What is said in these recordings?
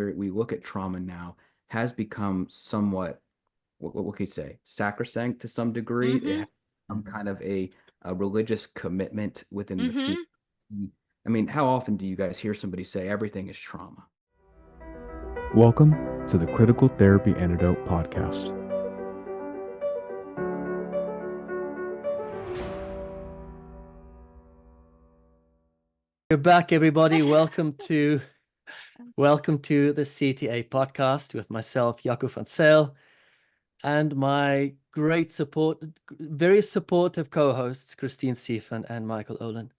we look at trauma now has become somewhat, what can you say, sacrosanct to some degree. It has become kind of a religious commitment within the field. I mean, how often do you guys hear somebody say everything is trauma? Welcome to the Critical Therapy Antidote podcast. You're back, everybody. Welcome to the CTA podcast with myself, Jaco van Zyl, and my very supportive co-hosts, Christine Stephen and Michael Olin.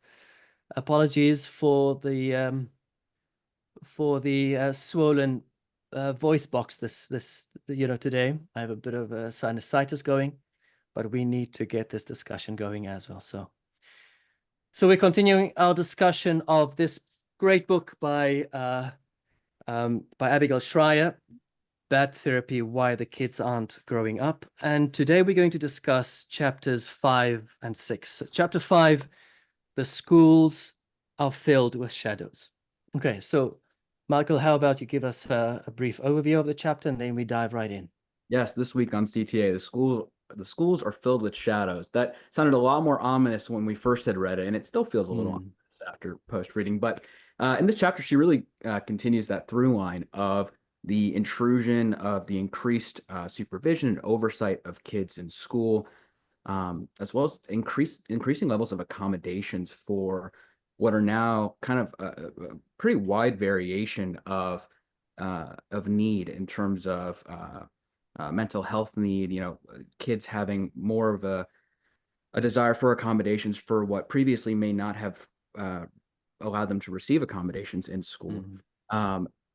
Apologies for the swollen voice box today. I have a bit of a sinusitis going, but we need to get this discussion going as well. So we're continuing our discussion of this great book by Abigail Shrier, Bad Therapy, Why the Kids Aren't Growing Up. And today we're going to discuss chapters 5 and 6. So chapter 5, The Schools Are Filled with Shadows. Okay, so Michael, how about you give us a brief overview of the chapter and then we dive right in. Yes, this week on CTA, the schools are filled with shadows. That sounded a lot more ominous when we first had read it, and it still feels a little ominous after post-reading. But in this chapter, she really continues that through line of the intrusion of the increased supervision and oversight of kids in school, as well as increasing levels of accommodations for what are now kind of a pretty wide variation of need in terms of mental health need, kids having more of a desire for accommodations for what previously may not have allowed them to receive accommodations in school.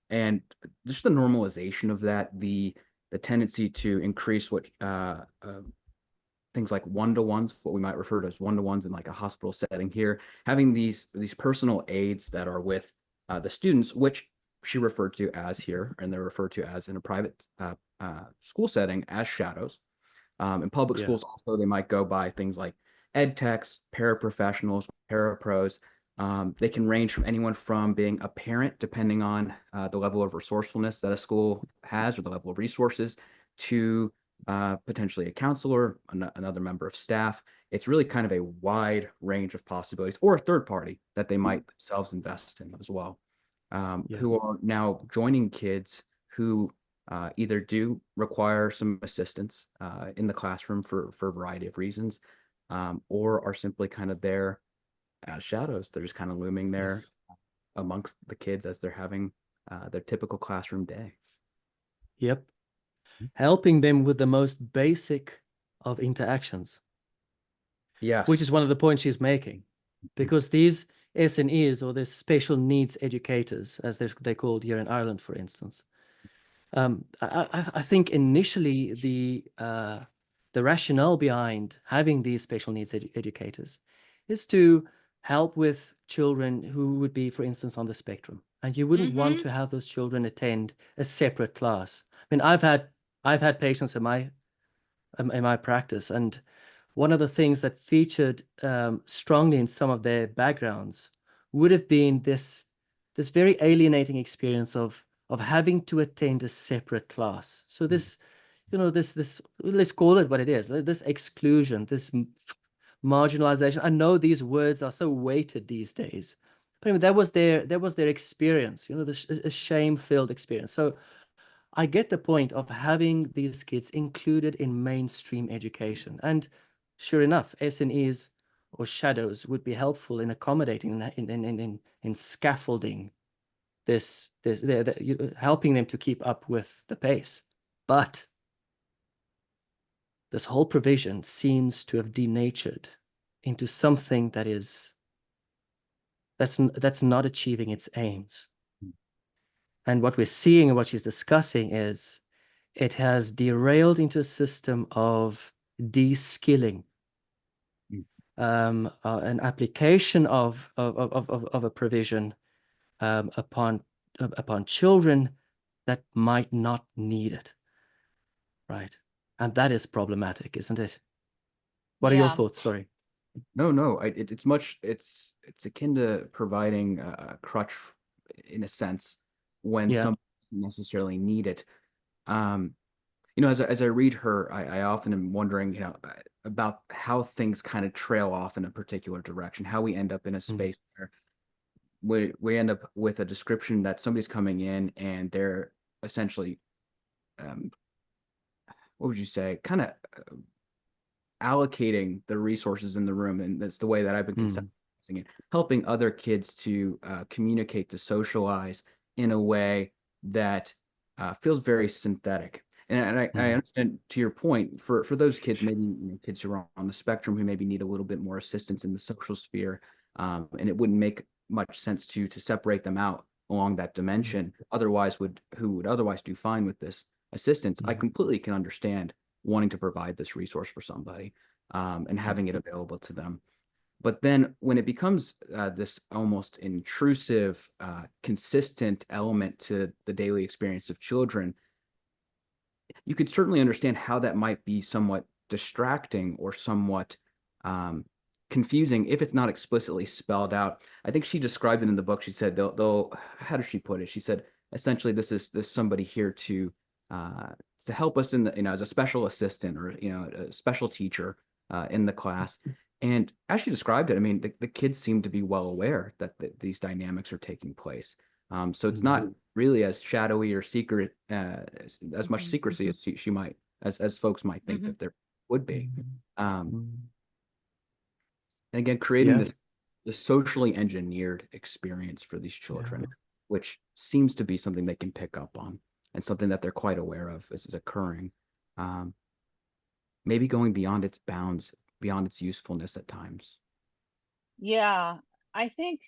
And just the normalization of that, the tendency to increase what things like one-to-ones, what we might refer to as one-to-ones in like a hospital setting here, having these personal aides that are with the students, which she referred to as here, and they're referred to as in a private school setting as shadows. In public schools also, they might go by things like ed techs, paraprofessionals, parapros. They can range from anyone from being a parent, depending on the level of resourcefulness that a school has or the level of resources, to potentially a counselor, another member of staff. It's really kind of a wide range of possibilities, or a third party that they might themselves invest in as well, who are now joining kids who either do require some assistance in the classroom for a variety of reasons, or are simply kind of there as shadows. They're just kind of looming there amongst the kids as they're having their typical classroom day. Yep. Helping them with the most basic of interactions. Yes. Which is one of the points she's making. Because these SNEs, or the special needs educators, as they're called here in Ireland, for instance, I think initially the rationale behind having these special needs educators is to help with children who would be, for instance, on the spectrum. And you wouldn't want to have those children attend a separate class. I mean, I've had patients in my practice, and one of the things that featured strongly in some of their backgrounds would have been this very alienating experience of having to attend a separate class. So this, this let's call it what it is, this exclusion, this marginalization. I know these words are so weighted these days, but anyway, that was their experience, this a shame-filled experience. So I get the point of having these kids included in mainstream education. And sure enough, SNEs or shadows would be helpful in accommodating in scaffolding this helping them to keep up with the pace. But this whole provision seems to have denatured into something that's not achieving its aims. And what we're seeing and what she's discussing is it has derailed into a system of de-skilling, an application of a provision upon children that might not need it, right? And that is problematic, isn't it? What are your thoughts? Sorry. No, it's akin to providing a crutch in a sense when someone necessarily need it. Um, as I read her, I often am wondering, about how things kind of trail off in a particular direction, how we end up in a Mm. space where we end up with a description that somebody's coming in and they're essentially, um, what would you say, kind of allocating the resources in the room, and that's the way that I've been Mm. conceptualizing it, helping other kids to communicate, to socialize in a way that feels very synthetic. And I Mm. understand, to your point, for those kids, maybe kids who are on the spectrum who maybe need a little bit more assistance in the social sphere, and it wouldn't make much sense to separate them out along that dimension. Otherwise, who would otherwise do fine with this assistance. I Mm. completely can understand wanting to provide this resource for somebody, and having it available to them. But then when it becomes this almost intrusive, consistent element to the daily experience of children, you could certainly understand how that might be somewhat distracting or somewhat um, confusing if it's not explicitly spelled out. I think she described it in the book. She said they'll how does she put it? She said essentially this somebody here uh, to help us in the as a special assistant or a special teacher in the class. And as she described it, I mean the kids seem to be well aware that these dynamics are taking place. So it's not really as shadowy or secret, as much secrecy as she might, as folks might think Mm-hmm. that there would be. Um, Mm. and again, creating Yeah. this socially engineered experience for these children, Yeah. which seems to be something they can pick up on and something that they're quite aware of as is occurring. Um, Maybe going beyond its bounds, beyond its usefulness at times. Yeah, I think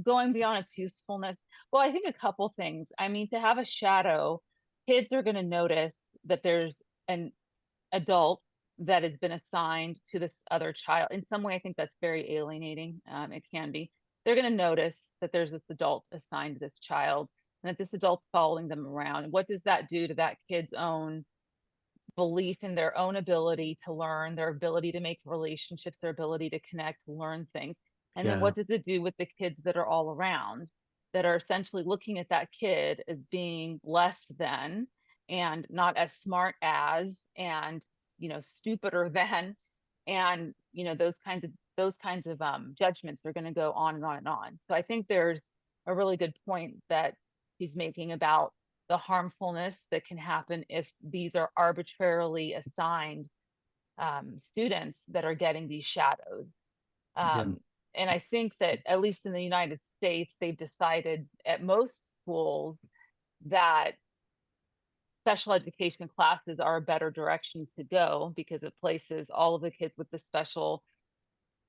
going beyond its usefulness, well, I think a couple things. I mean, to have a shadow, kids are going to notice that there's an adult that has been assigned to this other child. In some way, I think that's very alienating. It can be. They're going to notice that there's this adult assigned to this child and that this adult's following them around. And what does that do to that kid's own belief in their own ability to learn, their ability to make relationships, their ability to connect, learn things? And then Yeah. what does it do with the kids that are all around that are essentially looking at that kid as being less than and not as smart as and stupider than, and those kinds of judgments are going to go on and on and on. So I think there's a really good point that he's making about the harmfulness that can happen if these are arbitrarily assigned students that are getting these shadows. Yeah. And I think that at least in the United States, they've decided at most schools that special education classes are a better direction to go because it places all of the kids with the special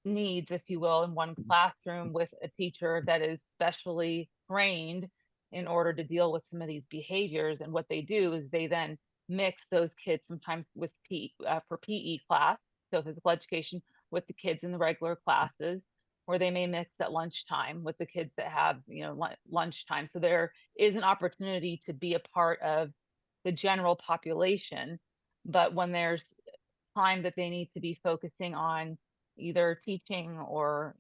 needs, if you will, in one classroom with a teacher that is specially trained in order to deal with some of these behaviors. And what they do is they then mix those kids sometimes with for PE class, so physical education, with the kids in the regular classes, or they may mix at lunchtime with the kids that have lunchtime. So there is an opportunity to be a part of the general population, but when there's time that they need to be focusing on either teaching or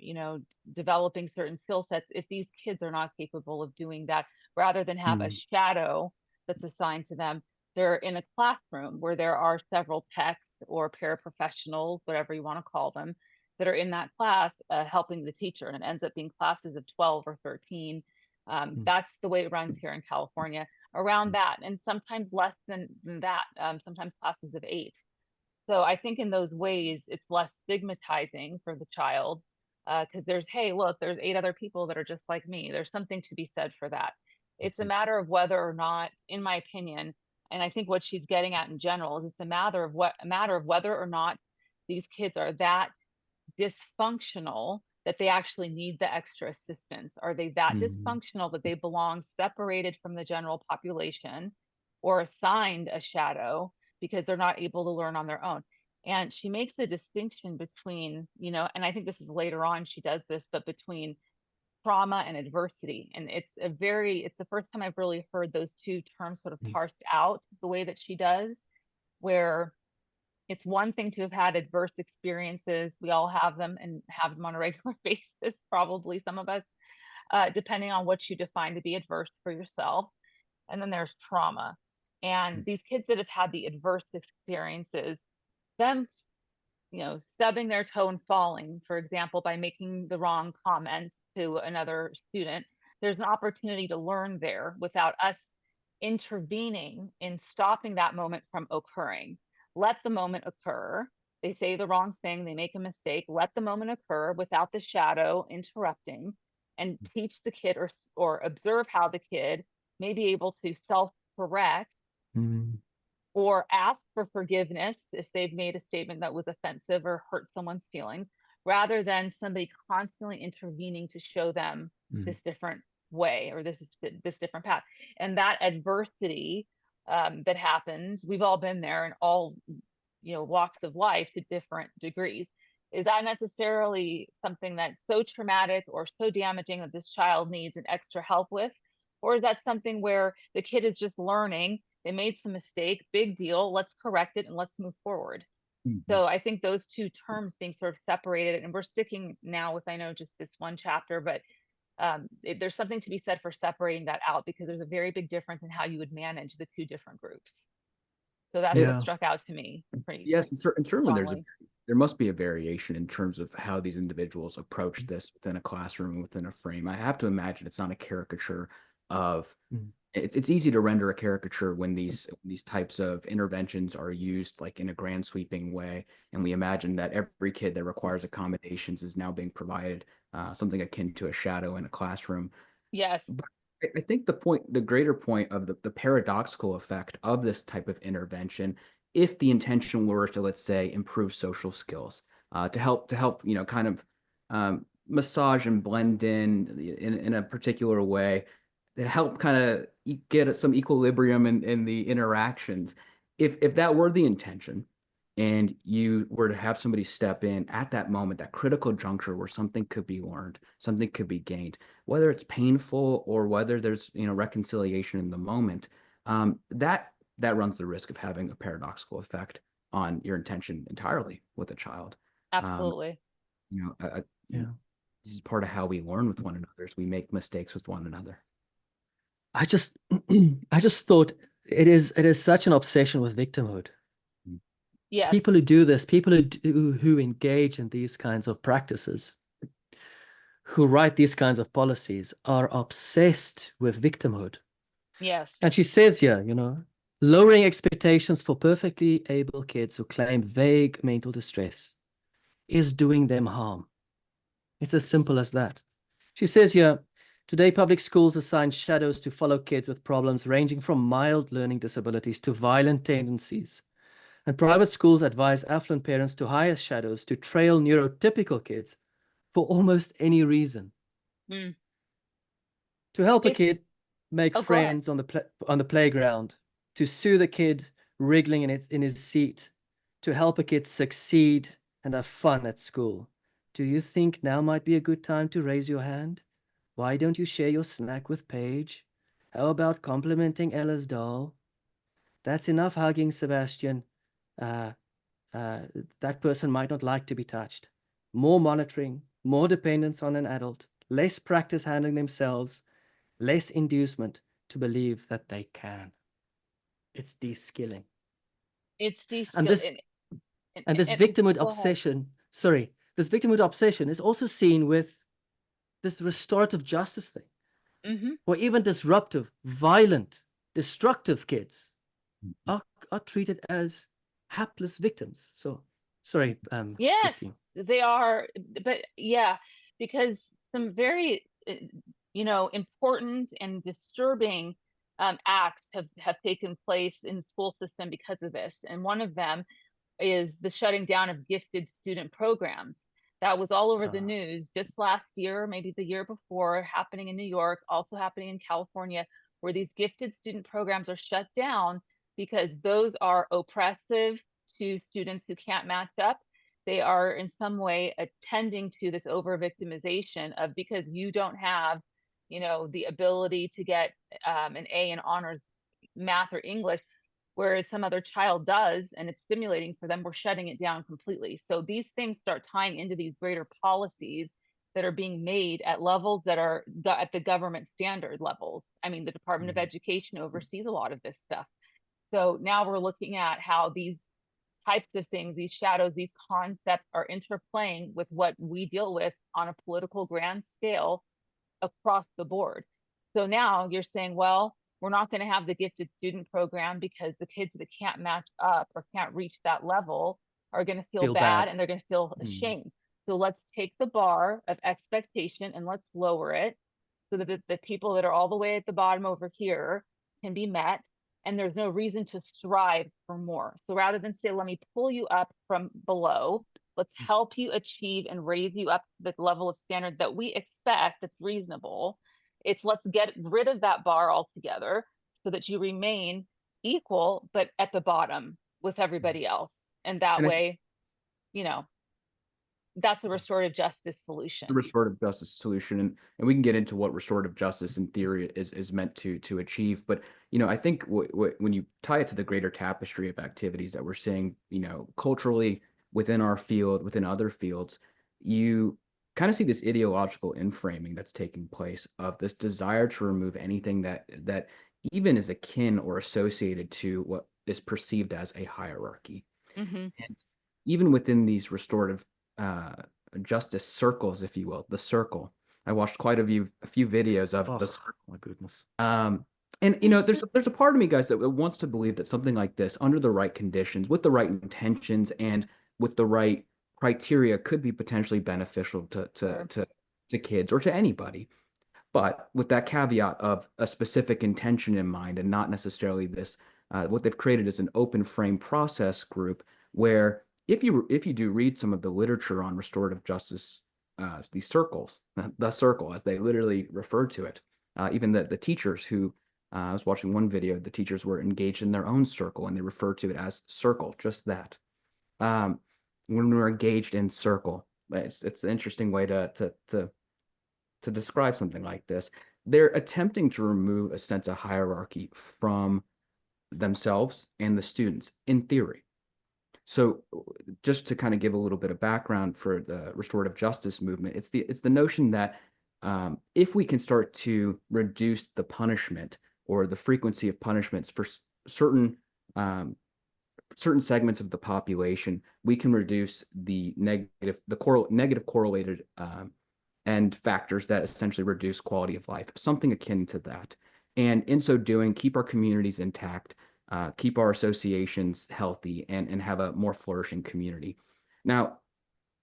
developing certain skill sets, if these kids are not capable of doing that, rather than have a Mm. shadow that's assigned to them, they're in a classroom where there are several techs or paraprofessionals, whatever you want to call them, that are in that class helping the teacher, and it ends up being classes of 12 or 13. Mm. That's the way it runs here in California, around that, and sometimes less than that, sometimes classes of 8. So I think in those ways, it's less stigmatizing for the child because hey, look, there's 8 other people that are just like me. There's something to be said for that. It's a matter of whether or not, in my opinion, and I think what she's getting at in general is it's a matter of whether or not these kids are that dysfunctional that they actually need the extra assistance. Are they that Mm. dysfunctional that they belong separated from the general population or assigned a shadow because they're not able to learn on their own? And she makes a distinction between, and I think this is later on she does this, but between trauma and adversity. And it's the first time I've really heard those two terms sort of Mm. parsed out the way that she does, where it's one thing to have had adverse experiences. We all have them and have them on a regular basis, probably some of us, depending on what you define to be adverse for yourself. and then there's trauma. And these kids that have had the adverse experiences, them, stubbing their toe and falling, for example, by making the wrong comment to another student, there's an opportunity to learn there without us intervening in stopping that moment from occurring. Let the moment occur. They say the wrong thing, they make a mistake, let the moment occur without the shadow interrupting, and teach the kid or observe how the kid may be able to self-correct or ask for forgiveness if they've made a statement that was offensive or hurt someone's feelings, rather than somebody constantly intervening to show them this different way or this different path. And that adversity that happens, we've all been there in all walks of life to different degrees. Is that necessarily something that's so traumatic or so damaging that this child needs an extra help with? Or is that something where the kid is just learning, they made some mistake, big deal, let's correct it and let's move forward? So I think those two terms being sort of separated, and we're sticking now with, I know, just this one chapter, but there's something to be said for separating that out, because there's a very big difference in how you would manage the two different groups. So that's what struck out to me pretty Yes, and certainly strongly. there must be a variation in terms of how these individuals approach this within a classroom, within a frame. I have to imagine it's not a caricature of it's easy to render a caricature when these types of interventions are used like in a grand sweeping way, and we imagine that every kid that requires accommodations is now being provided something akin to a shadow in a classroom. Yes. But I think the greater point of the paradoxical effect of this type of intervention, if the intention were to, let's say, improve social skills, to help, kind of massage and blend in a particular way, to help kind of get some equilibrium in the interactions. If that were the intention, and you were to have somebody step in at that moment, that critical juncture where something could be learned, something could be gained, whether it's painful or whether there's reconciliation in the moment, that runs the risk of having a paradoxical effect on your intention entirely with a child. Absolutely. This is part of how we learn with one another, is we make mistakes with one another. I just thought it is such an obsession with victimhood. Yes. People who do this, people who engage in these kinds of practices, who write these kinds of policies, are obsessed with victimhood. Yes. And she says here, lowering expectations for perfectly able kids who claim vague mental distress is doing them harm. It's as simple as that. She says here, today public schools assign shadows to follow kids with problems ranging from mild learning disabilities to violent tendencies. And private schools advise affluent parents to hire shadows to trail neurotypical kids for almost any reason. To help a kid make friends on the playground, to soothe a kid wriggling in his seat, to help a kid succeed and have fun at school. Do you think now might be a good time to raise your hand? Why don't you share your snack with Paige? How about complimenting Ella's doll? That's enough hugging, Sebastian. That person might not like to be touched. More monitoring, more dependence on an adult, less practice handling themselves, less inducement to believe that they can. It's de-skilling. It's de-skilling. And this victimhood obsession, this victimhood obsession is also seen with this restorative justice thing, or even disruptive, violent, destructive kids are treated as hapless victims. So, sorry, yes, Christine. They are, but yeah, because some very, important and disturbing acts have taken place in the school system because of this, and one of them is the shutting down of gifted student programs. That was all over the news just last year, maybe the year before, happening in New York, also happening in California, where these gifted student programs are shut down because those are oppressive to students who can't match up. They are in some way attending to this over victimization of, because you don't have, the ability to get an A in honors math or English, whereas some other child does, and it's stimulating for them, we're shutting it down completely. So these things start tying into these greater policies that are being made at levels that are at the government standard levels. I mean, the Department of Education oversees a lot of this stuff. So now we're looking at how these types of things, these shadows, these concepts are interplaying with what we deal with on a political grand scale across the board. So now you're saying, well, we're not going to have the gifted student program because the kids that can't match up or can't reach that level are going to feel Feel bad bad. and they're going to feel ashamed. So let's take the bar of expectation and let's lower it so that the people that are all the way at the bottom over here can be met. And there's no reason to strive for more. So rather than say, let me pull you up from below, let's help you achieve and raise you up to the level of standard that we expect that's reasonable. It's let's get rid of that bar altogether so that you remain equal, but at the bottom with everybody else. And that And way, you know, that's a restorative justice the solution. restorative justice solution, and we can get into what restorative justice in theory is meant to achieve. But I think when you tie it to the greater tapestry of activities that we're seeing, culturally within our field, within other fields, you kind of see this ideological inframing that's taking place of this desire to remove anything that even is akin or associated to what is perceived as a hierarchy. And even within these restorative justice circles, if you will, the circle. I watched quite a few videos of the circle. My goodness. And there's a part of me, guys, that wants to believe that something like this, under the right conditions, with the right intentions, and with the right criteria, could be potentially beneficial to kids or to anybody. But with that caveat of a specific intention in mind, and not necessarily this, what they've created is an open frame process group where if you do read some of the literature on restorative justice, these circles, the circle as they literally refer to it, even the teachers who I was watching one video, the teachers were engaged in their own circle and they refer to it as circle, just that. When we're engaged in circle, it's an interesting way to describe something like this. They're attempting to remove a sense of hierarchy from themselves and the students in theory. So just to kind of give a little bit of background for the restorative justice movement, it's the notion that if we can start to reduce the punishment or the frequency of punishments for certain segments of the population, we can reduce the negative correlated and factors that essentially reduce quality of life, something akin to that. And in so doing, keep our communities intact, keep our associations healthy, and have a more flourishing community. Now,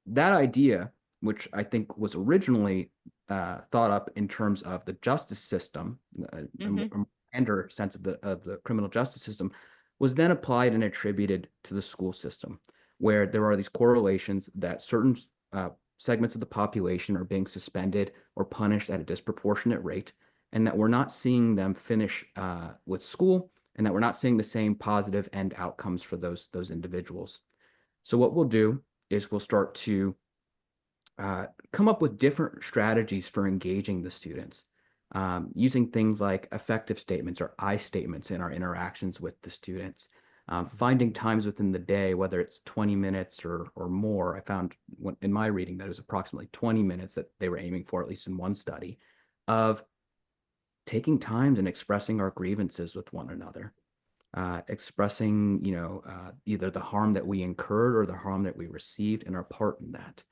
that idea, which I think was originally thought up in terms of the justice system, a more grander sense of the criminal justice system, was then applied and attributed to the school system, where there are these correlations that certain segments of the population are being suspended or punished at a disproportionate rate, and that we're not seeing them finish with school, and that we're not seeing the same positive end outcomes for those individuals. So what we'll do is we'll start to come up with different strategies for engaging the students, using things like affective statements or I statements in our interactions with the students. Finding times within the day, whether it's 20 minutes or more. I found in my reading that it was approximately 20 minutes that they were aiming for, at least in one study, of taking times and expressing our grievances with one another, expressing, either the harm that we incurred or the harm that we received and our part in that.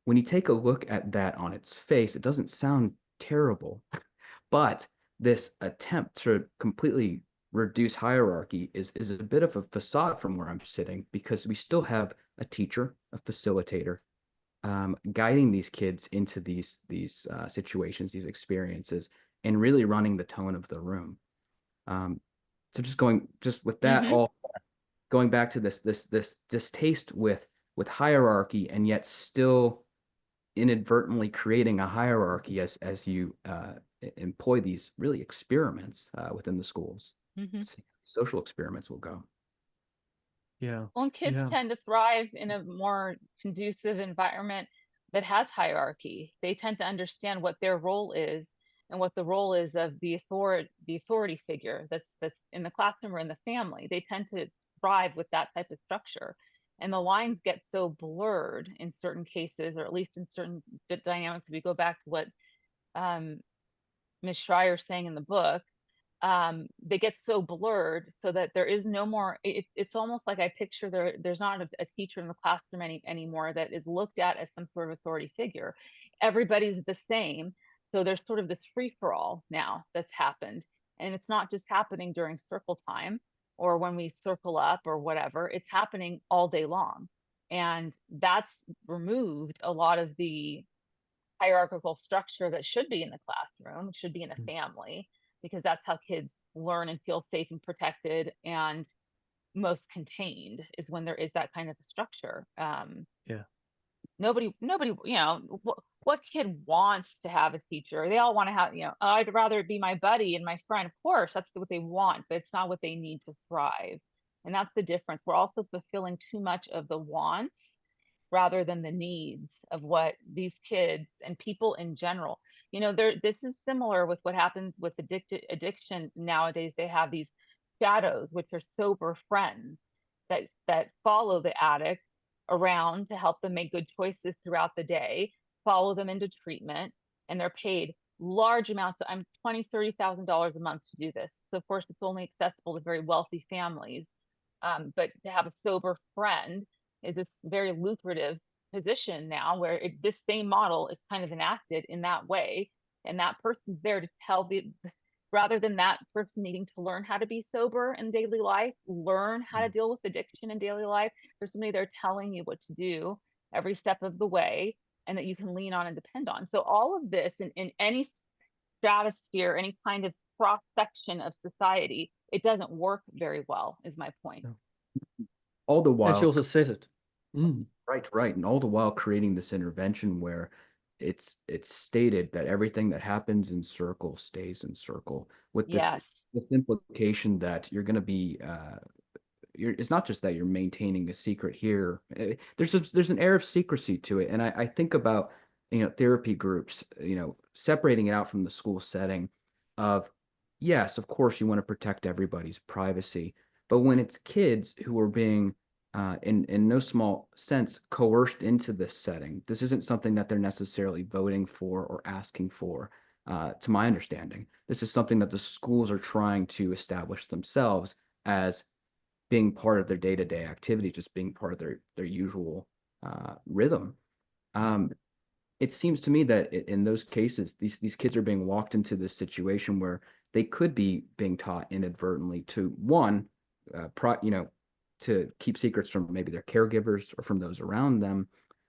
When you take a look at that on its face, it doesn't sound terrible, but this attempt to completely reduce hierarchy is a bit of a facade from where I'm sitting, because we still have a teacher, a facilitator, guiding these kids into these situations, these experiences, and really running the tone of the room. So just with that all going back to this distaste with hierarchy, and yet still inadvertently creating a hierarchy as you employ these really experiments within the schools. Social experiments will go. Yeah. Well, and kids tend to thrive in a more conducive environment that has hierarchy. They tend to understand what their role is and what the role is of the authority figure that's in the classroom or in the family. They tend to thrive with that type of structure. And the lines get so blurred in certain cases, or at least in certain dynamics. If we go back to what Ms. Shrier saying in the book, they get so blurred so that there is no more, it's almost like I picture there's not a teacher in the classroom anymore that is looked at as some sort of authority figure. Everybody's the same. So there's sort of this free-for-all now that's happened. And it's not just happening during circle time or when we circle up or whatever, it's happening all day long. And that's removed a lot of the hierarchical structure that should be in the classroom, should be in a family, because that's how kids learn and feel safe and protected and most contained, is when there is that kind of a structure. Yeah. Nobody, you know, what kid wants to have a teacher? They all want to have, you know, I'd rather it be my buddy and my friend. Of course, that's what they want, but it's not what they need to thrive. And that's the difference. We're also fulfilling too much of the wants rather than the needs of what these kids and people in general, you know, this is similar with what happens with addiction nowadays. They have these shadows, which are sober friends that follow the addict around to help them make good choices throughout the day, follow them into treatment, and they're paid large amounts. I'm $20,000-$30,000 a month to do this. So of course it's only accessible to very wealthy families. But to have a sober friend is this very lucrative position now, where this same model is kind of enacted in that way. And that person's there to tell rather than that person needing to learn how to be sober in daily life, learn how to deal with addiction in daily life, there's somebody there telling you what to do every step of the way, and that you can lean on and depend on. So all of this in any stratosphere, any kind of cross section of society, it doesn't work very well, is my point. All the And she while, also says it. right, and all the while creating this intervention where it's stated that everything that happens in circle stays in circle, with Yes. this implication that you're going to be it's not just that you're maintaining a secret here. There's an air of secrecy to it, and I think about, you know, therapy groups, you know, separating it out from the school setting of, yes, of course you want to protect everybody's privacy, but when it's kids who are being in no small sense coerced into this setting, this isn't something that they're necessarily voting for or asking for. To my understanding, this is something that the schools are trying to establish themselves as being part of their day-to-day activity, just being part of their usual rhythm. It seems to me that in those cases, these kids are being walked into this situation where they could be being taught inadvertently to, one, you know, to keep secrets from maybe their caregivers or from those around them,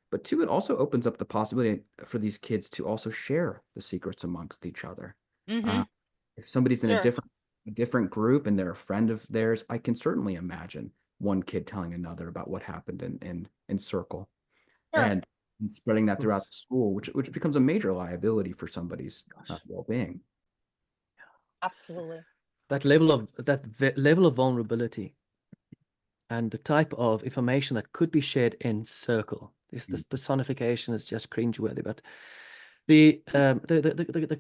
but two, it also opens up the possibility for these kids to also share the secrets amongst each other. If somebody's in a different group and they're a friend of theirs, I can certainly imagine one kid telling another about what happened in circle, and spreading that throughout the school, which becomes a major liability for somebody's well-being. Absolutely. That level of vulnerability and the type of information that could be shared in circle. This personification is just cringeworthy, but the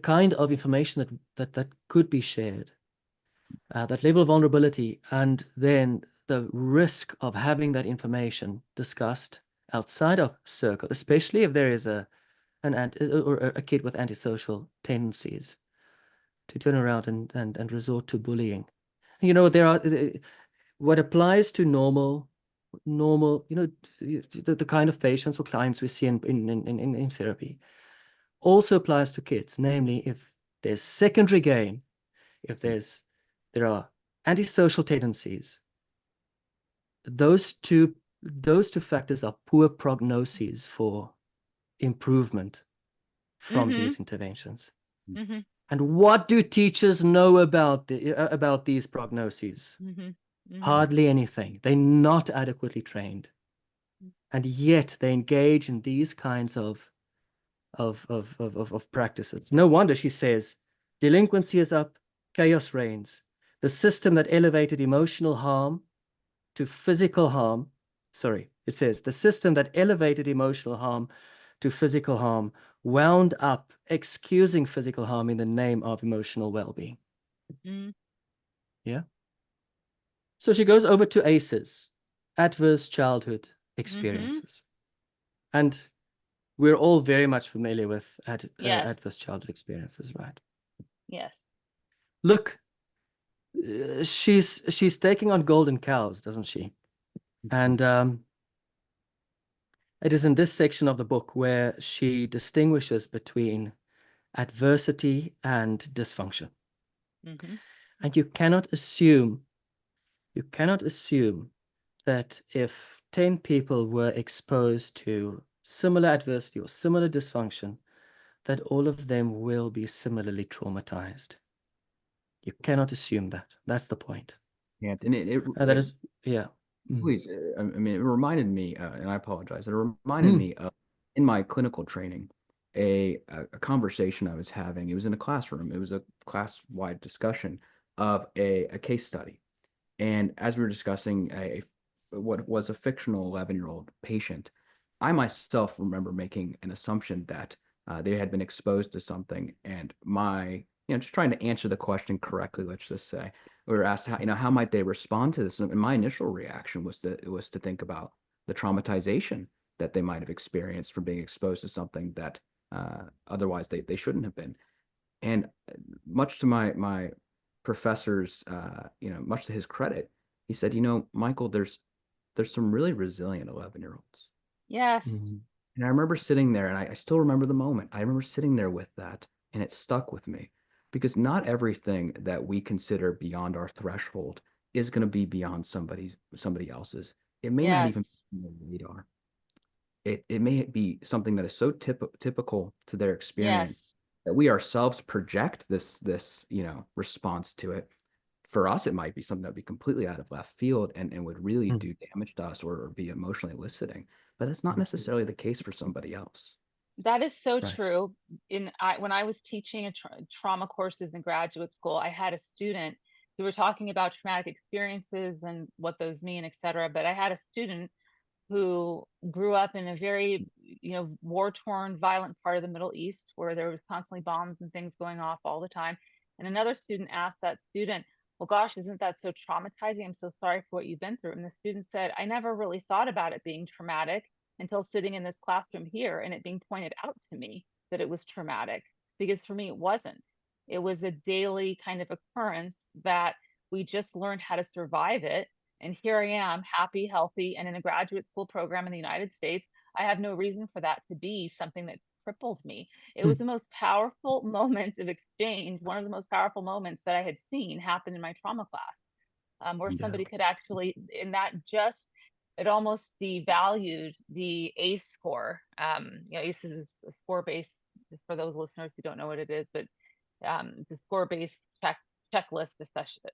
kind of information that could be shared, that level of vulnerability, and then the risk of having that information discussed outside of circle, especially if there is a kid with antisocial tendencies, to turn around and resort to bullying. You know, there are what applies to normal, you know, the kind of patients or clients we see in therapy also applies to kids. Namely, if there's secondary gain, if there are antisocial tendencies, those two factors are poor prognoses for improvement from these interventions. And what do teachers know about these prognoses? Hardly anything. They're not adequately trained, and yet they engage in these kinds of practices. No wonder she says delinquency is up, chaos reigns. The system that elevated emotional harm to physical harm. Sorry, it says the system that elevated emotional harm to physical harm wound up excusing physical harm in the name of emotional well-being. Yeah. So she goes over to ACEs, adverse childhood experiences. And we're all very much familiar with Yes. adverse childhood experiences, right? Yes. Look, she's taking on golden cows, doesn't she? And it is in this section of the book where she distinguishes between adversity and dysfunction. And you cannot assume that if 10 people were exposed to similar adversity or similar dysfunction, that all of them will be similarly traumatized. You cannot assume that. That's the point. Yeah, and That is, yeah. Please, I mean, it reminded me, and I apologize. It reminded me of in my clinical training, a conversation I was having. It was in a classroom. It was a class-wide discussion of a case study, and as we were discussing what was a fictional 11-year-old patient, I myself remember making an assumption that they had been exposed to something, and just trying to answer the question correctly, let's just say, we were asked how might they respond to this, and my initial reaction was to think about the traumatization that they might have experienced from being exposed to something that otherwise they shouldn't have been. And much to my professor's, much to his credit, he said, Michael, there's some really resilient 11-year-olds. Yes. And I remember sitting there, and I still remember the moment. I remember sitting there with that, and it stuck with me, because not everything that we consider beyond our threshold is going to be beyond somebody else's. It may not even be on the radar. It may be something that is so typical to their experience that we ourselves project this response to it. For us, it might be something that would be completely out of left field and would really do damage to us or be emotionally eliciting. But it's not necessarily the case for somebody else. That is so Right. true. When I was teaching trauma courses in graduate school, I had a student who were talking about traumatic experiences and what those mean, et cetera. But I had a student who grew up in a very, war-torn, violent part of the Middle East where there was constantly bombs and things going off all the time. And another student asked that student, well, gosh, isn't that so traumatizing? I'm so sorry for what you've been through. And the student said, I never really thought about it being traumatic until sitting in this classroom here and it being pointed out to me that it was traumatic, because for me, it wasn't. It was a daily kind of occurrence that we just learned how to survive it. And here I am, happy, healthy, and in a graduate school program in the United States. I have no reason for that to be something that crippled me. It was the most powerful moment of exchange, one of the most powerful moments that I had seen happen in my trauma class, where somebody could actually, in that just, it almost devalued the ACE score. ACE is a score-based, for those listeners who don't know what it is, but the score-based checklist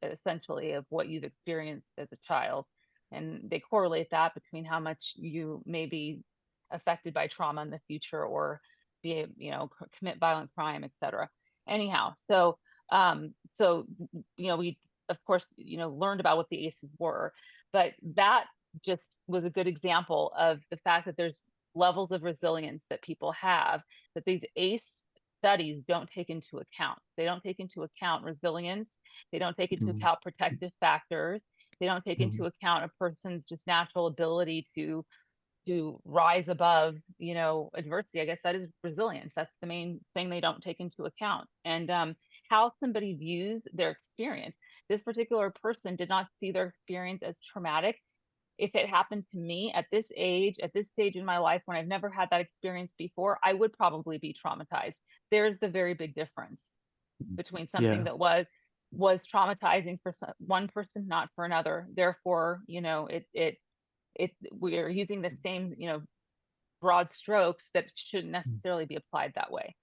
essentially of what you've experienced as a child, and they correlate that between how much you may be affected by trauma in the future or be commit violent crime, etc. Anyhow, so we of course learned about what the ACEs were, but that just was a good example of the fact that there's levels of resilience that people have that these ACE studies don't take into account. They don't take into account resilience. They don't take into account protective factors. They don't take into account a person's just natural ability to rise above, adversity. I guess that is resilience. That's the main thing they don't take into account. And how somebody views their experience. This particular person did not see their experience as traumatic. If it happened to me at this age, at this stage in my life, when I've never had that experience before, I would probably be traumatized. There's the very big difference between something that was traumatizing for one person, not for another. Therefore, we are using the same, broad strokes that shouldn't necessarily be applied that way.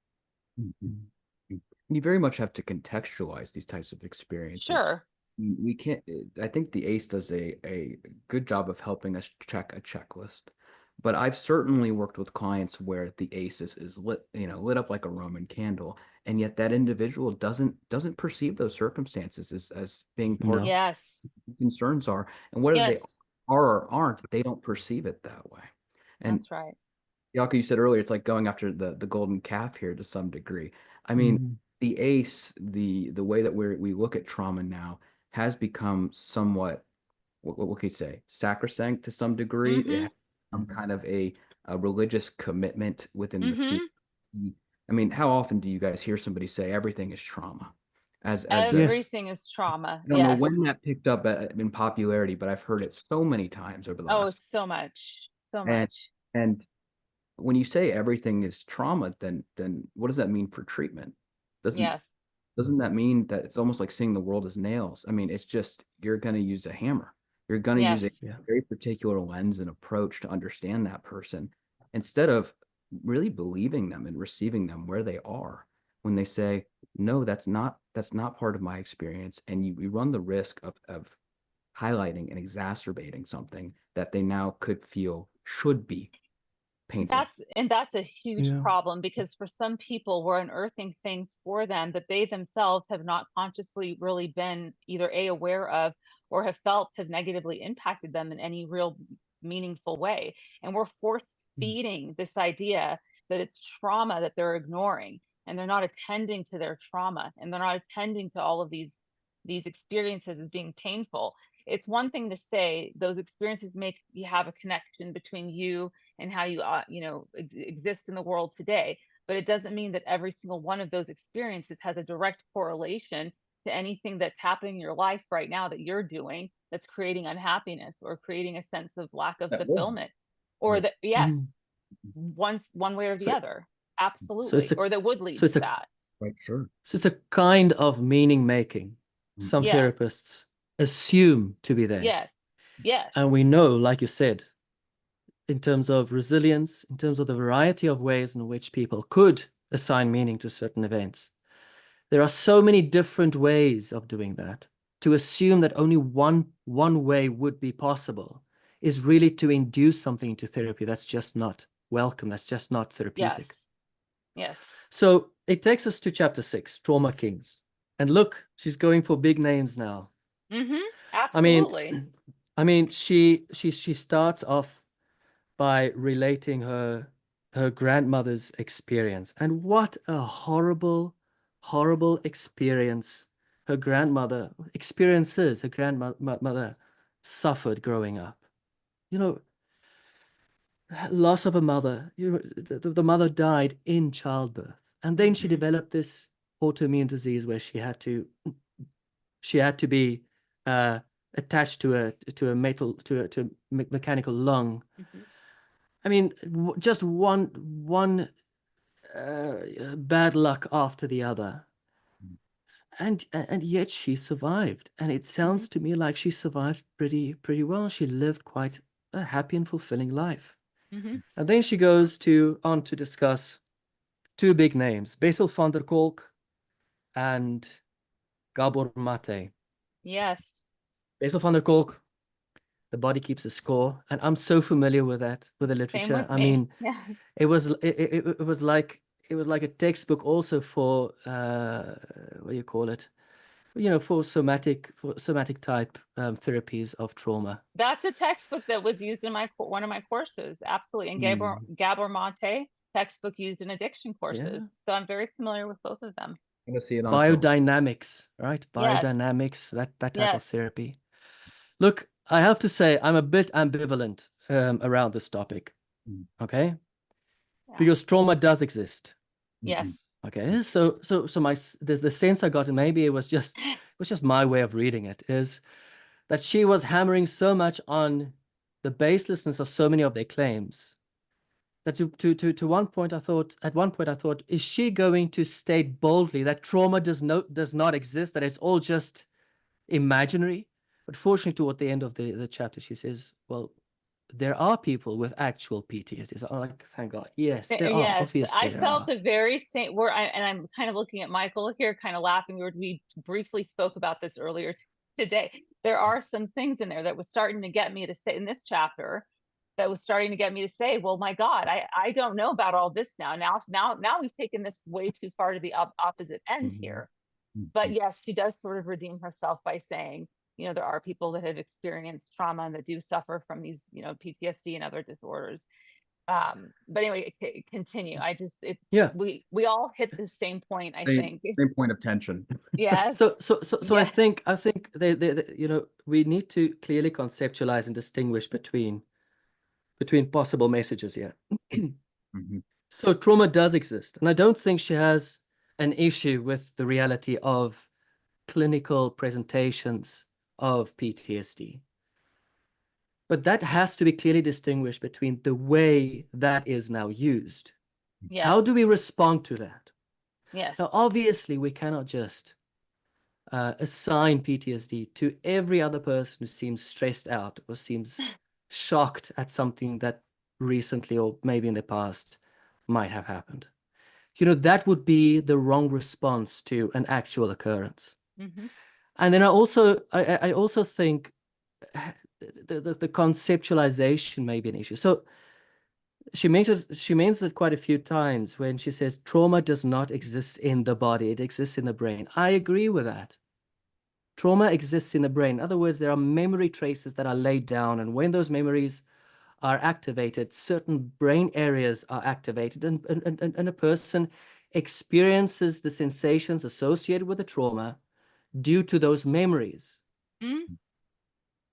You very much have to contextualize these types of experiences. Sure. We can't, I think the ACE does a good job of helping us check a checklist, but I've certainly worked with clients where the ACE is lit up like a Roman candle, and yet that individual doesn't perceive those circumstances as being part of Yes. what concerns are, and whether they are or aren't, they don't perceive it that way. And that's right. Jaco, you said earlier, it's like going after the golden calf here to some degree. I mean, the ACE, the way that we look at trauma now has become somewhat, what can you say, sacrosanct to some degree. It has some kind of a religious commitment within the field. Mm-hmm. I mean, how often do you guys hear somebody say everything is trauma? As Yes. Everything is trauma. I don't know Yes. when that picked up in popularity, but I've heard it so many times over the Oh, last. so much. So And much. and when you say everything is trauma, then what does that mean for treatment? Yes. Doesn't that mean that it's almost like seeing the world as nails? I mean, it's just you're going to use a hammer. You're going to use a Yes. Yeah. very particular lens and approach to understand that person instead of really believing them and receiving them where they are when they say, no, that's not part of my experience. And you run the risk of highlighting and exacerbating something that they now could feel should be painful. That's a huge Yeah. problem, because for some people we're unearthing things for them that they themselves have not consciously really been either aware of or have felt have negatively impacted them in any real meaningful way. And we're force feeding this idea that it's trauma that they're ignoring, and they're not attending to their trauma, and they're not attending to all of these experiences as being painful. It's one thing to say those experiences make you have a connection between you and how you exist in the world today, but it doesn't mean that every single one of those experiences has a direct correlation to anything that's happening in your life right now that you're doing that's creating unhappiness or creating a sense of lack of That will. fulfillment, or Right. that, yes, Mm. one way or the So- other, So absolutely, it's a or that would lead so it's to a that. Right. Sure. so it's a kind of meaning making. Some Yes. therapists assume to be there. Yes. Yes. And we know, like you said, in terms of resilience, in terms of the variety of ways in which people could assign meaning to certain events, there are so many different ways of doing that. To assume that only one way would be possible is really to induce something into therapy that's just not welcome, that's just not therapeutic. Yes. Yes. So it takes us to chapter 6, Trauma Kings. And look, she's going for big names now. Mm-hmm. Absolutely. I mean, she starts off by relating her grandmother's experience, and what a horrible experience her grandmother suffered growing up. You know, loss of a mother. The mother died in childbirth, and then she Mhm. developed this autoimmune disease where she had to be attached to a mechanical lung. Mhm. I mean, just one bad luck after the other, and yet she survived. And it sounds to me like she survived pretty well. She lived quite a happy and fulfilling life. Mhm. And then she goes on to discuss two big names, Bessel van der Kolk and Gabor Mate. Yes. Bessel van der Kolk, The Body Keeps a Score, and I'm so familiar with that, with the Same literature. with I me. mean, Yes. it was like a textbook also for what do you call it? For somatic type therapies of trauma. That's a textbook that was used in one of my courses. Absolutely. And Gabor Mate, textbook used in addiction courses. So I'm very familiar with both of them. I'm gonna see it on silver. Biodynamics, right? Yes. Biodynamics, that type of Yes. therapy. Look, I have to say I'm a bit ambivalent around this topic. Okay? Yeah. Because trauma does exist. Yes. Okay, so there's the sense I got, and maybe it was just my way of reading it, is that she was hammering so much on the baselessness of so many of their claims that to one point I thought, is she going to state boldly that trauma does not exist, that it's all just imaginary? But fortunately, toward the end of the chapter, she says, well, there are people with actual PTSD. So I'm like, thank God. Yes, there are. Yes, Obviously, I there felt are. the very same. And I'm kind of looking at Michael here, kind of laughing. We briefly spoke about this earlier today. There are some things in there that was starting to get me to say in this chapter, that was starting to get me to say, well, my God, I don't know about all this now. Now we've taken this way too far to the opposite end here. But yes, she does sort of redeem herself by saying, there are people that have experienced trauma and that do suffer from these, PTSD and other disorders. But anyway, continue. We all hit the same point, I think. Same point of tension. Yes. So I Yes. think we need to clearly conceptualize and distinguish between between possible messages here. Mhm. So trauma does exist, and I don't think she has an issue with the reality of clinical presentations of PTSD. But that has to be clearly distinguished between the way that is now used. Yes. How do we respond to that? Yes. Now, obviously, we cannot just assign PTSD to every other person who seems stressed out or seems shocked at something that recently or maybe in the past might have happened. You know, that would be the wrong response to an actual occurrence. Mm-hmm. And then I also think the conceptualization may be an issue. So she mentions it quite a few times when she says trauma does not exist in the body, it exists in the brain. I agree with that. Trauma exists in the brain. In other words, there are memory traces that are laid down, and when those memories are activated, certain brain areas are activated, and a person experiences the sensations associated with the trauma due to those memories. Mm-hmm.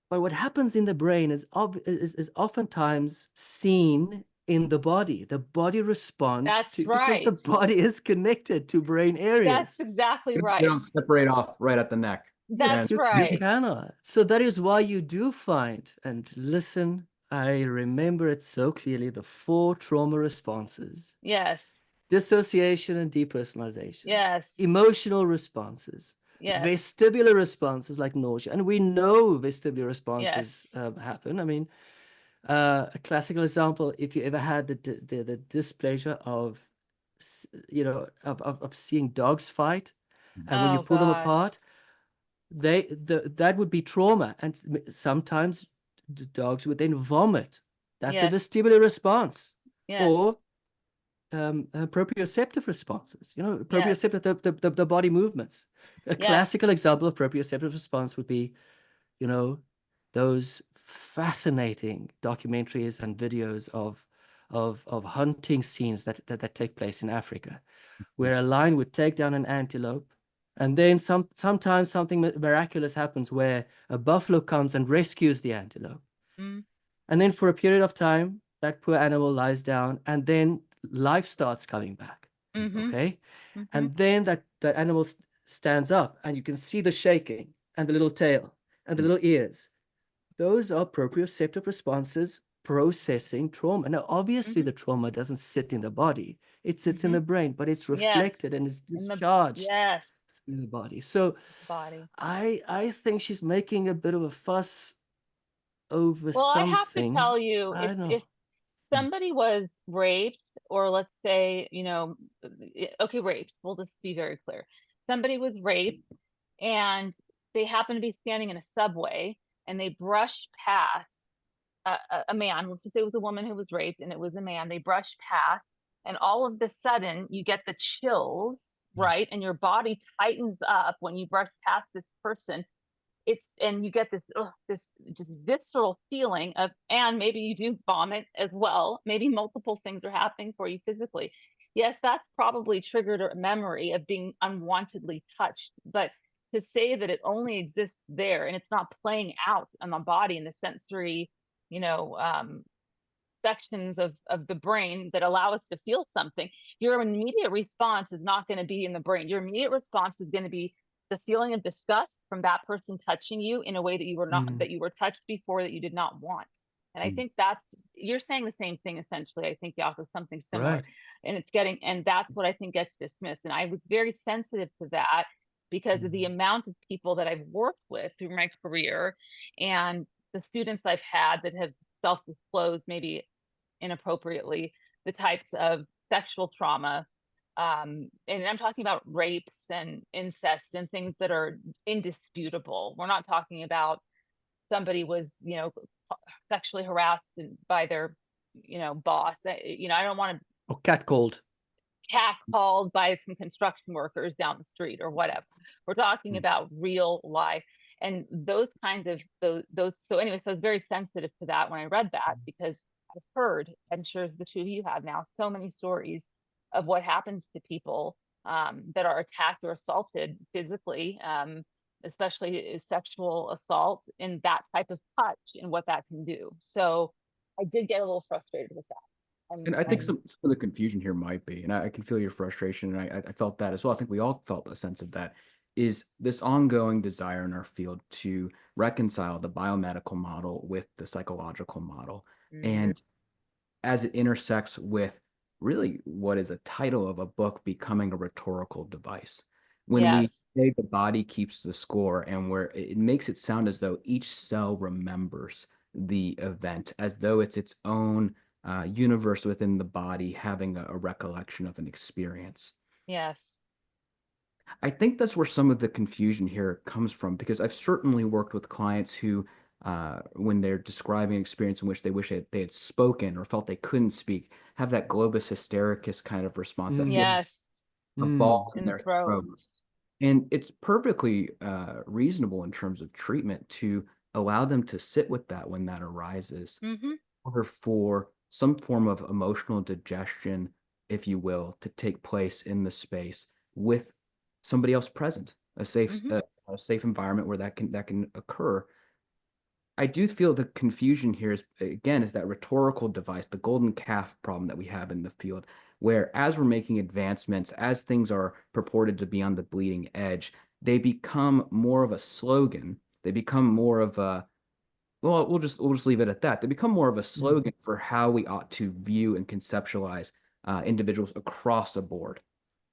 But what happens in the brain is oftentimes seen in the body. The body responds That's because the right. body is connected to brain areas. That's exactly They right. don't separate off right at the neck. That's you right. cannot. So that is why you do find, and listen, I remember it so clearly, the 4 trauma responses: Yes. dissociation and depersonalization, Yes. emotional responses, Yes. vestibular responses like nausea. And we know vestibular responses Yes. happen. I mean, a classical example, if you ever had the displeasure of, of seeing dogs fight, and when you Oh pull them gosh. apart, that would be trauma. And sometimes the dogs would then vomit. That's a Yes. vestibular response. Yes. Or proprioceptive responses, Yes. proprioceptive, the body movements. A Yes. classical example of proprioceptive response would be, those fascinating documentaries and videos of hunting scenes that take place in Africa, where a lion would take down an antelope, and then sometimes something miraculous happens where a buffalo comes and rescues the antelope. Mm. And then for a period of time, that poor animal lies down, and then life starts coming back. Mm-hmm. Okay? Mm-hmm. And then that animal stands up, and you can see the shaking and the little tail and the little ears. Those are proprioceptive responses processing trauma. Now, obviously, Mm-hmm. the trauma doesn't sit in the body. It sits in the brain, but it's reflected and is In the discharged yes through the body. So body. I think she's making a bit of a fuss over Well, I have to something. tell you, I don't know. if somebody was raped, or let's say, okay, raped, we'll just be very clear. Somebody was raped and they happen to be standing in a subway and they brush past a man. Let's just say it was a woman who was raped and it was a man. They brushed past, and all of a sudden you get the chills, right? And your body tightens up when you brush past this person. And you get this just visceral feeling of, and maybe you do vomit as well. Maybe multiple things are happening for you physically. Yes, that's probably triggered a memory of being unwantedly touched, but to say that it only exists there and it's not playing out on the body in the sensory, you know, um, sections of the brain that allow us to feel something, your immediate response is not going to be in the brain. Your immediate response is going to be the feeling of disgust from that person touching you in a way that you were not, that you were touched before, that you did not want. And I think that's, you're saying the same thing essentially. I think Jaco, something similar. Right. And that's what I think gets dismissed. And I was very sensitive to that because of the amount of people that I've worked with through my career and the students I've had that have self-disclosed maybe inappropriately the types of sexual trauma, and I'm talking about rapes and incest and things that are indisputable. We're not talking about somebody was sexually harassed by their boss. I don't want to Or catcalled. catcalled by some construction workers down the street or whatever. We're talking about real life. And those kinds of those. So anyway, so I was very sensitive to that when I read that, because I've heard, I'm sure the two of you have now, so many stories of what happens to people that are attacked or assaulted physically, especially sexual assault, and that type of touch and what that can do. So I did get a little frustrated with that. And I think some of the confusion here might be, and I can feel your frustration, and I felt that as well. I think we all felt a sense of that, is this ongoing desire in our field to reconcile the biomedical model with the psychological model. And as it intersects with really what is a title of a book becoming a rhetorical device. When we Yes. say the body keeps the score, and where it makes it sound as though each cell remembers the event, as though it's its own universe within the body having a recollection of an experience. Yes. I think that's where some of the confusion here comes from, because I've certainly worked with clients who, when they're describing an experience in which they wish they had spoken or felt they couldn't speak, have that globus hystericus kind of response that feels Yes. a ball in In the their throat. throat. And it's perfectly reasonable in terms of treatment to allow them to sit with that when that arises, or for some form of emotional digestion, if you will, to take place in the space with somebody else present, a safe environment where that can occur. I do feel the confusion here is, again, is that rhetorical device, the golden calf problem that we have in the field, where as we're making advancements, as things are purported to be on the bleeding edge, they become more of a slogan. They become more of a, well, we'll just leave it at that. They become more of a slogan for how we ought to view and conceptualize individuals across the board.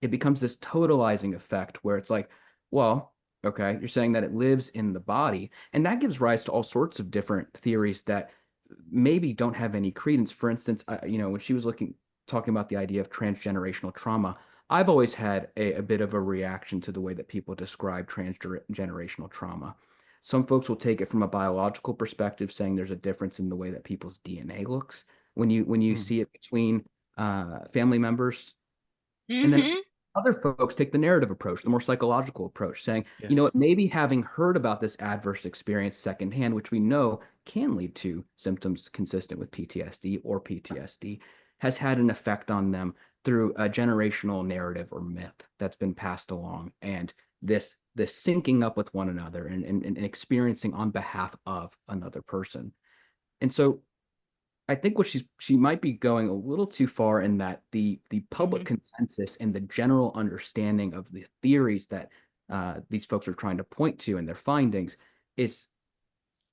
It becomes this totalizing effect where it's like, well, okay, you're saying that it lives in the body, and that gives rise to all sorts of different theories that maybe don't have any credence. For instance, when she was talking about the idea of transgenerational trauma, I've always had a bit of a reaction to the way that people describe transgenerational trauma. Some folks will take it from a biological perspective, saying there's a difference in the way that people's DNA looks when you see it between family members. And then other folks take the narrative approach, the more psychological approach, saying, you know Yes. what, maybe having heard about this adverse experience secondhand, which we know can lead to symptoms consistent with PTSD or PTSD, has had an effect on them through a generational narrative or myth that's been passed along. And this syncing up with one another and experiencing on behalf of another person. And so I think what she might be going a little too far in that the public consensus and the general understanding of the theories that these folks are trying to point to in their findings is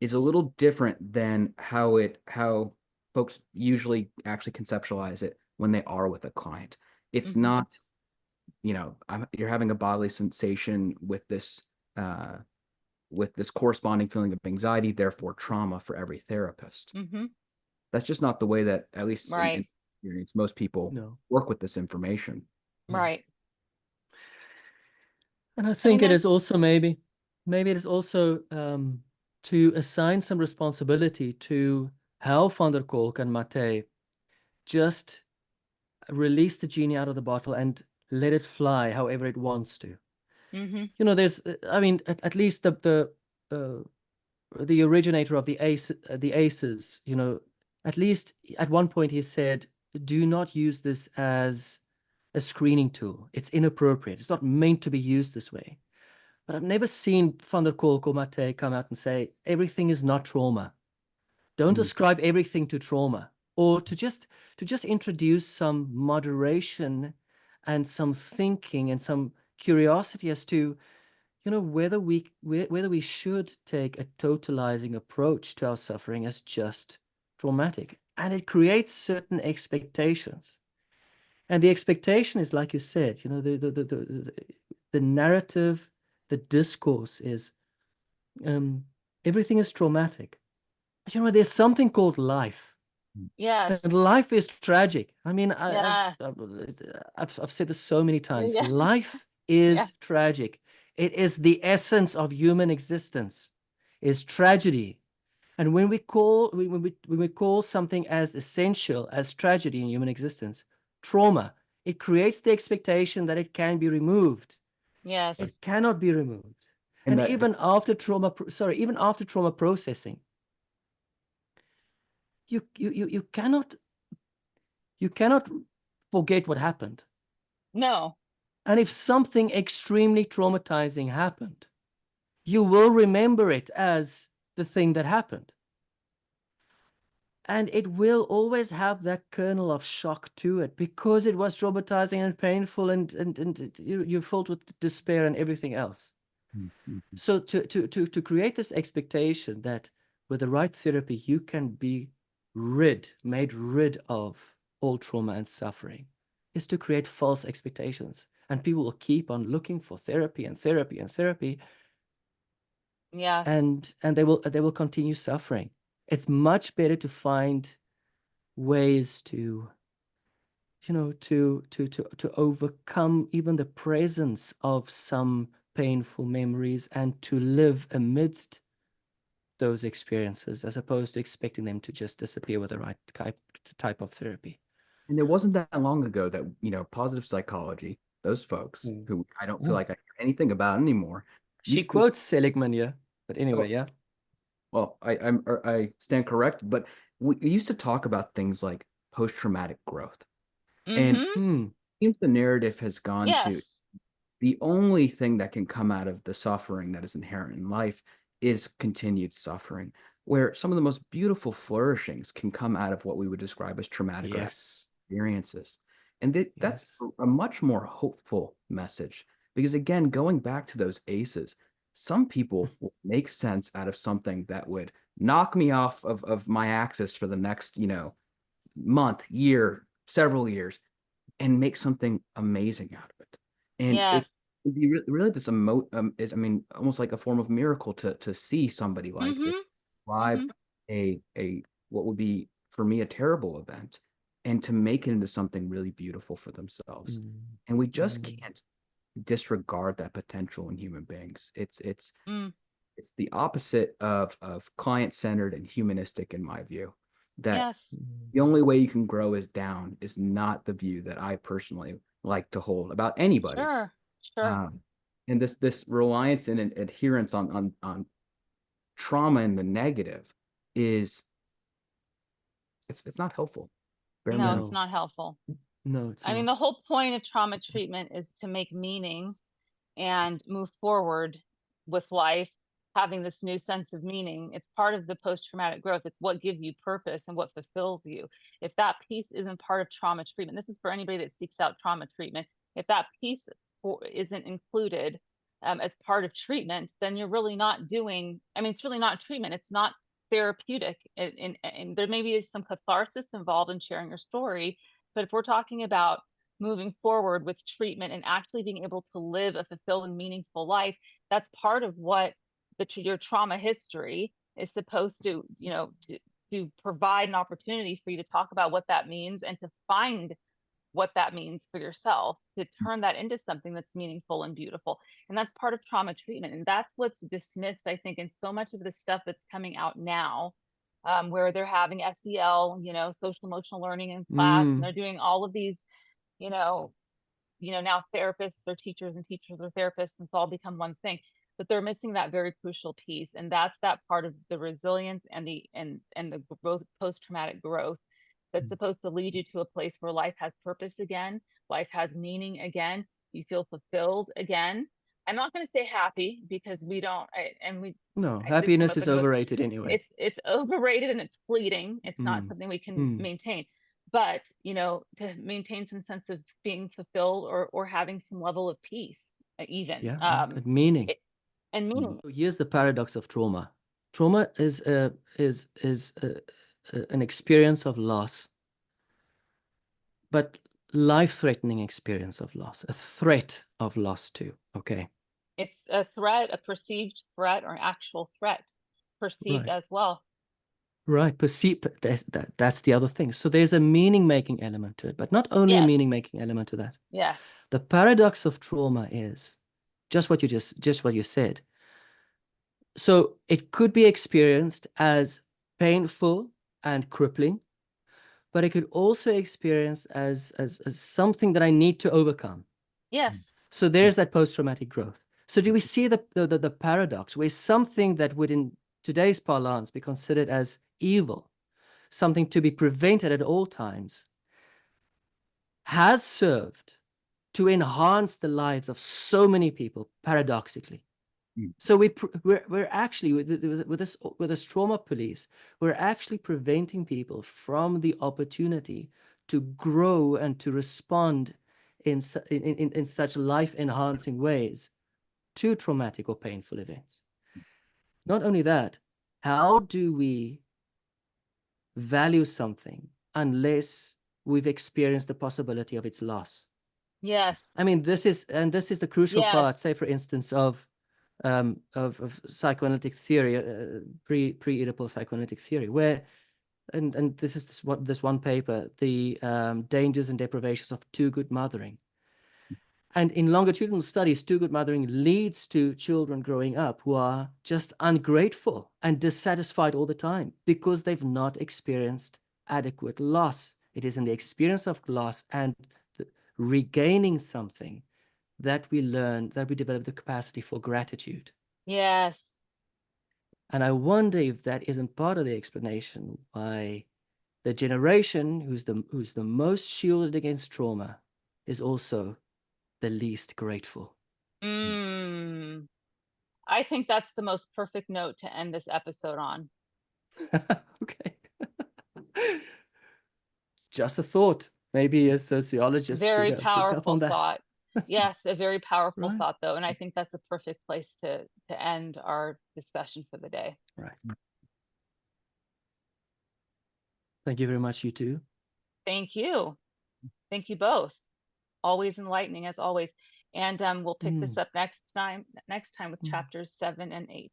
a little different than how folks usually actually conceptualize it when they are with a client. It's not, you're having a bodily sensation with this corresponding feeling of anxiety, therefore trauma for every therapist. That's just not the way that, at least in experience, most people work with this information. Right. And I think it is also maybe it is also to assign some responsibility to how van der Kolk and Maté just release the genie out of the bottle and let it fly however it wants to. There's, I mean, at least the originator of the ACEs, at least at one point he said, do not use this as a screening tool. It's inappropriate. It's not meant to be used this way. But I've never seen van der Kolk or Maté come out and say, everything is not trauma. Don't ascribe everything to trauma, or to just introduce some moderation and some thinking and some curiosity as to, whether we should take a totalizing approach to our suffering as just traumatic. And it creates certain expectations. And the expectation is, like you said, the narrative, the discourse is everything is traumatic. There's something called life. Yes. And life is tragic. I mean, Yes. I've said this so many times. Yeah. Life is tragic. It is the essence of human existence, is tragedy. And when we call something as essential as tragedy in human existence, trauma, it creates the expectation that it can be removed. Yes. It cannot be removed. And even after trauma processing, you cannot forget what happened. No. And if something extremely traumatizing happened, you will remember it as the thing that happened. And it will always have that kernel of shock to it because it was traumatizing and painful, and you're filled with despair and everything else. So to create this expectation that with the right therapy, you can be made rid of all trauma and suffering, is to create false expectations. And people will keep on looking for therapy and therapy and therapy, Yes. and they will continue suffering. It's much better to find ways to, you know, to overcome even the presence of some painful memories and to live amidst those experiences, as opposed to expecting them to just disappear with the right type of therapy. And it wasn't that long ago that, positive psychology, those folks who I don't feel like I hear anything about anymore. She quotes Seligman, yeah. But anyway, Oh, yeah. well, I stand correct, but we used to talk about things like post-traumatic growth. And it seems the narrative has gone to Yes. the only thing that can come out of the suffering that is inherent in life is continued suffering, where some of the most beautiful flourishings can come out of what we would describe as traumatic or experiences. And that's a much more hopeful message, because again, going back to those ACEs, some people will make sense out of something that would knock me off of my axis for the next, month, year, several years, and make something amazing out of it. And it Yes. would be really this is, I mean, almost like a form of miracle to see somebody like this survive a what would be for me a terrible event, and to make it into something really beautiful for themselves. And we just can't disregard that potential in human beings. It's the opposite of client-centered and humanistic, in my view. That Yes. the only way you can grow is down is not the view that I personally like to hold about anybody. Sure. Sure. And this reliance and adherence on trauma and the negative is it's not helpful. No, it's not helpful. No, it's I mean, not. the whole point of trauma treatment is to make meaning and move forward with life, having this new sense of meaning. It's part of the post-traumatic growth. It's what gives you purpose and what fulfills you. If that piece isn't part of trauma treatment, this is for anybody that seeks out trauma treatment. If that piece isn't included as part of treatment, then you're really not doing, I mean, it's really not treatment. It's not therapeutic. And there maybe is some catharsis involved in sharing your story. But if we're talking about moving forward with treatment and actually being able to live a fulfilled and meaningful life, that's part of what your trauma history is supposed to, to provide an opportunity for you to talk about what that means and to find what that means for yourself, to turn that into something that's meaningful and beautiful. And that's part of trauma treatment. And that's what's dismissed, I think, in so much of the stuff that's coming out now, where they're having SEL, social emotional learning in class, and they're doing all of these, you know, now therapists are teachers and teachers are therapists, and it's all become one thing. But they're missing that very crucial piece, and that's that part of the resilience and the growth, post-traumatic growth, that's supposed to lead you to a place where life has purpose again, life has meaning again, you feel fulfilled again. I'm not going to say happy, because we don't, No, I did come happiness up is with overrated anyway. it's overrated and it's fleeting. It's not something we can maintain. But, to maintain some sense of being fulfilled or having some level of peace, even. Yeah, and meaning. And meaning. So here's the paradox of trauma. Trauma is an experience of loss, but life-threatening experience of loss, a threat of loss too. Okay. It's a threat, a perceived threat, or an actual threat, perceived as well. Right, perceive, that's the other thing. So there's a meaning-making element to it, but not only a meaning-making element to that. Yeah. The paradox of trauma is just what you said. So it could be experienced as painful and crippling, but it could also experience as something that I need to overcome. Yes. So there's that post-traumatic growth. So do we see the paradox where something that would in today's parlance be considered as evil, something to be prevented at all times, has served to enhance the lives of so many people, paradoxically? So we're actually with this trauma police, we're actually preventing people from the opportunity to grow and to respond in such life-enhancing ways to traumatic or painful events. Not only that, how do we value something unless we've experienced the possibility of its loss? Yes. I mean, this is the crucial part, Yes. say, for instance, of psychoanalytic theory, pre-Oedipal psychoanalytic theory, where, and this is this one paper, the dangers and deprivations of too good mothering. And in longitudinal studies, too good mothering leads to children growing up who are just ungrateful and dissatisfied all the time because they've not experienced adequate loss. It is in the experience of loss and regaining something that we learn, that we develop the capacity for gratitude. Yes. And I wonder if that isn't part of the explanation why the generation who's the most shielded against trauma is also the least grateful. I think that's the most perfect note to end this episode on. Okay. Just a thought. Maybe a sociologist Very could pick up on powerful that. thought. Yes, a very powerful Right. thought, though. And I think that's a perfect place to end our discussion for the day. Right. Thank you very much, you two. Thank you. Thank you both. Always enlightening as always. And we'll pick this up next time with chapters 7 and 8.